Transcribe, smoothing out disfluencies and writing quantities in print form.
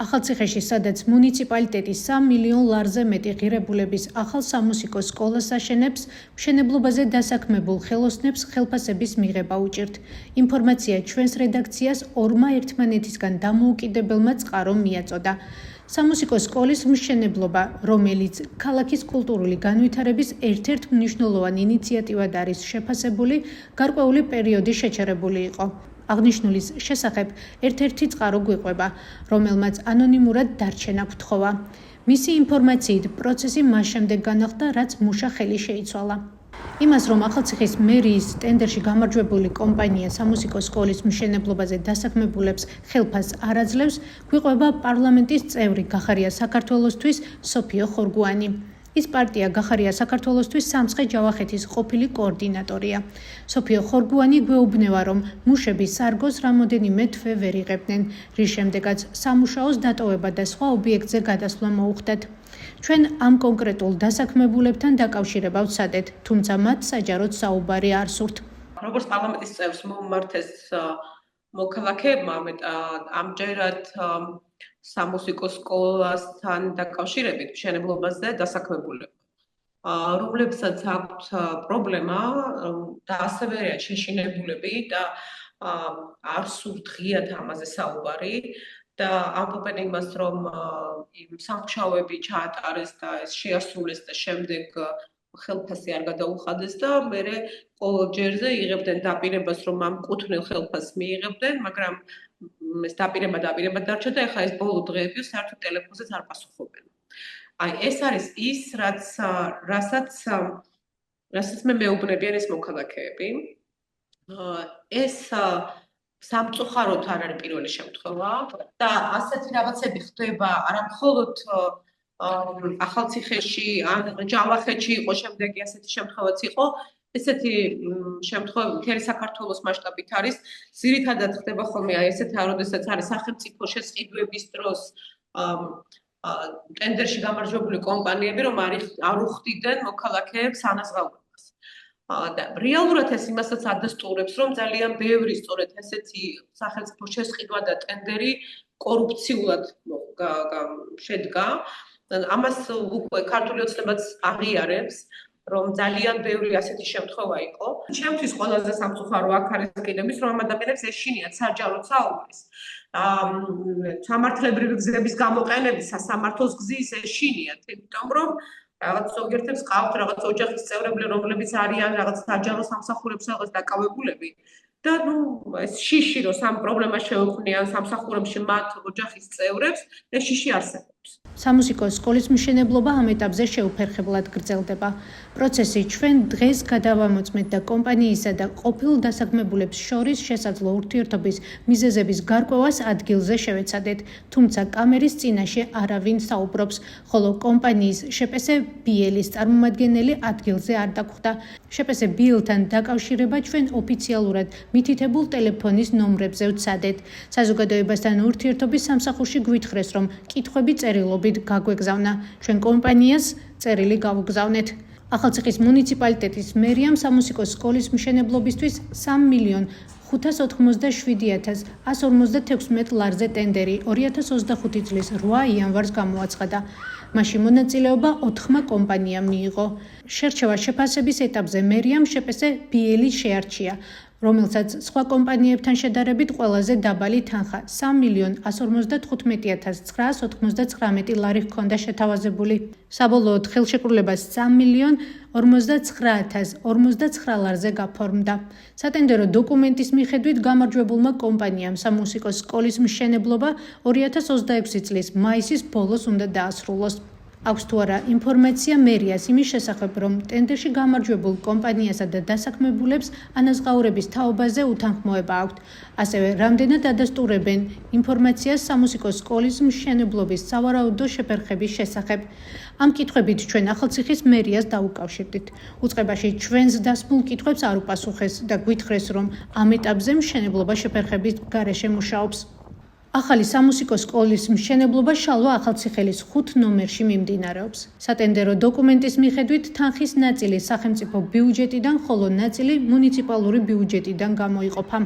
ახალციხეში, სადაც მუნიციპალიტეტი 3 მილიონ ლარზე მეტი ღირებულების ახალ სამუსიკო სკოლას აშენებს, მშენებლობაზე დასაქმებულ ხელოსნებს ხელფასების მიღება უჭირთ. ინფორმაცია ჩვენს რედაქციას ორმა ერთმანეთისგან დამოუკიდებელმა წყარომ მიაწოდა. სამუსიკო სკოლის მშენებლობა, რომელიც ქალაქის კულტურული განვითარების ერთ-ერთ მნიშვნელოვან ინიციატივად არის შეფასებული, გარკვეული პერიოდი შეჩერებული იყო. აღნიშნულის შესახებ ერთ-ერთი წყარო გვიყვება, რომელმაც ანონიმურად დარჩენა გთხოვა. მისი ინფორმაციით პროცესი მას შემდეგ განახლდა, რაც მუშა ხელი შეიცვალა. იმას, რომ ახალციხის მერიის ტენდერში გამარჯვებული კომპანია სამუსიკო სკოლის მშენებლობაზე დასაქმებულებს ხელფასს არ აძლევს, გვიყვება პარლამენტის წევრი გახარია საქართველოსთვის სოფიო ხორგუანი. ის პარტია გახარია საქართველოსთვის სამცხე-ჯავახეთის ყოფილი კოორდინატორია. სოფიო ხორგუანი გვეუბნება, რომ მუშები სარგოს რამოდენიმე თვე ვერ იღებდნენ, რის შემდეგაც სამუშაოს დატოვება და სხვა ობიექტზე გადასვლა მოუხდათ. ჩვენ ამ კონკრეტულ დასაქმებულებთან დაკავშირება ვცადეთ, თუმცა მათ საჯაროდ საუბარი არ სურთ. როგორც პარლამენტის წევრს მომმართეს მოქალაქეებმა ამჯერად სამუსიკო სკოლასთან დაკავშირებით მშენებლობაზე დასაქმებულებმა, რომლებსაც აქვთ პრობლემა და ასევე შეშინებულები და არ სურთ ღიად ამაზე საუბარი და ამბობენ იმას, რომ სამუშაოები ჩაატარეს და ეს შეასრულეს და შემდეგ ხელფასი არ გადაუხადეს და მერე ყოველ ჯერზე იღებდნენ დაპირებას, რომ ამ კუთვნილ ხელფასს მიიღებდნენ, მაგრამ ეს დაპირება დარჩა და ეხლა ეს ბოლო დღეები საერთოდ ტელეფონზეც არ პასუხობენ. ეს არის ის, რასაც მე მეუბნებიან ეს მოქალაქეები. ეს სამწუხაროდ არ არის პირველი შემთხვევა და ასეთი რაღაცები ხდება არამხოლოდ ახალციხეში, ან ჯავახეთში იყო შემდეგი ასეთი შემთხვევაც იყო. ესეთი შემთხვევები მთელი საქართველოს მასშტაბით არის. ძირითადად ხდება ხოლმე ესეთი, როდესაც არის სახელმწიფო შესყიდვების დროს ტენდერში გამარჯვებული კომპანიები, რომ არ უხდიდნენ მოქალაქეებს ანაზღაურებას. და რეალურად ეს იმასაც ადასტურებს, რომ ძალიან ბევრი სწორედ ესეთი სახელმწიფო შესყიდვა და ტენდერი კორუფციულად შედგა. ამას უკვე ქართული ოცნებაც აღიარებს, რომ ძალიან ბევრი ასეთი შემთხვევა იყო. ჩემთვის ყველაზე სამწუხარო აქ არის კიდემის, რომ ამ ადამიანებს ეშინიათ საჯაროდ საუბრის. სამართლებრივი გზების გამოყენების, სასამართლოს გზის ეშინიათ, იმიტომ რომ რაღაც ზოგიერთებს ყავთ რაღაც ოჯახის წევრები, რომლებიც არიან რაღაც საჯარო სამსახურებს რაღაც დაკავებულები. და ეს შიში რომ სამ პრობლემას შეუქმნიან სამსახურებში მათ ოჯახის წევრებს, ეს შიში არსებობს. სამუსიკო სკოლის მშენებლობა ამ ეტაპზე შეუფერხებლად გრძელდება. პროცესი ჩვენ დღეს გადავამოწმეთ და კომპანიისა და ყოფილ დასაქმებულებს შორის შესაძლო ურთიერთობის მიზეზების გარკვევას ადგილზე შევეცადეთ, თუმცა კამერის წინაშე არავინ საუბრობს, ხოლო კომპანიის შპს ბიელის წარმომადგენელი ადგილზე არ დაგვხვდა. შპს ბიელთან დაკავშირება ჩვენ ოფიციალურად მითითებულ ტელეფონის ნომრებზე ვცადეთ. საზოგადოებასთან ურთიერთობის სამსახურში გვითხრეს, რომ კითხვები წერილობით გაგვეგზავნა. ჩვენ კომპანიას წერილი გავუგზავნეთ. ახალციხის მუნიციპალიტეტის მერიამ სამუსიკო სკოლის მშენებლობისთვის 3 მილიონ 587,156 ლარზე ტენდერი 2025 წლის 8 იანვარს გამოაცხადა. მასში მონაწილეობა 4 კომპანიამ მიიღო. შერჩევა შეფასების ეტაპზე მერიამ შპს ბიელი შეარჩია, რომელსაც სხვა კომპანიებთან შედარებით ყველაზე დაბალი თანხა 3 მილიონ 155,999 ლარი ჰქონდა შეთავაზებული. საბოლოოდ ხელშეკრულებას 3 მილიონ 49,059 ლარზე გაფორმდა. სატენდერო დოკუმენტის მიხედვით გამარჯვებულმა კომპანიამ სამუსიკო სკოლის მშენებლობა 2026 წლის მაისის ბოლოს უნდა დაასრულოს. აქვს თუ არა ინფორმაცია მერიას იმის შესახებ, რომ ტენდერში გამარჯვებულ კომპანიასა და დასაქმებულებს ანაზღაურების თაობაზე უთანხმოება აქვთ. ასევე რამდენად ადასტურებენ ინფორმაციას სამუსიკო სკოლის მშენებლობის სავარაუდო შეფერხების შესახებ. ამ კითხვებით ჩვენ ახალციხის მერიას დაუკავშირდით. უწყებაში ჩვენს დასმულ კითხვებს არ უპასუხეს და გვითხრეს, რომ ამ ეტაპზე მშენებლობა შეფერხების გარეშე მუშაობს. ახალი სამუსიკო სკოლის მშენებლობა შალვა ახალციხელის 5 ნომერში მიმდინარეობს. სატენდერო დოკუმენტის მიხედვით თანხის ნაწილი სახელმწიფო ბიუჯეტიდან, ხოლო ნაწილი მუნიციპალური ბიუჯეტიდან გამოიყოფა.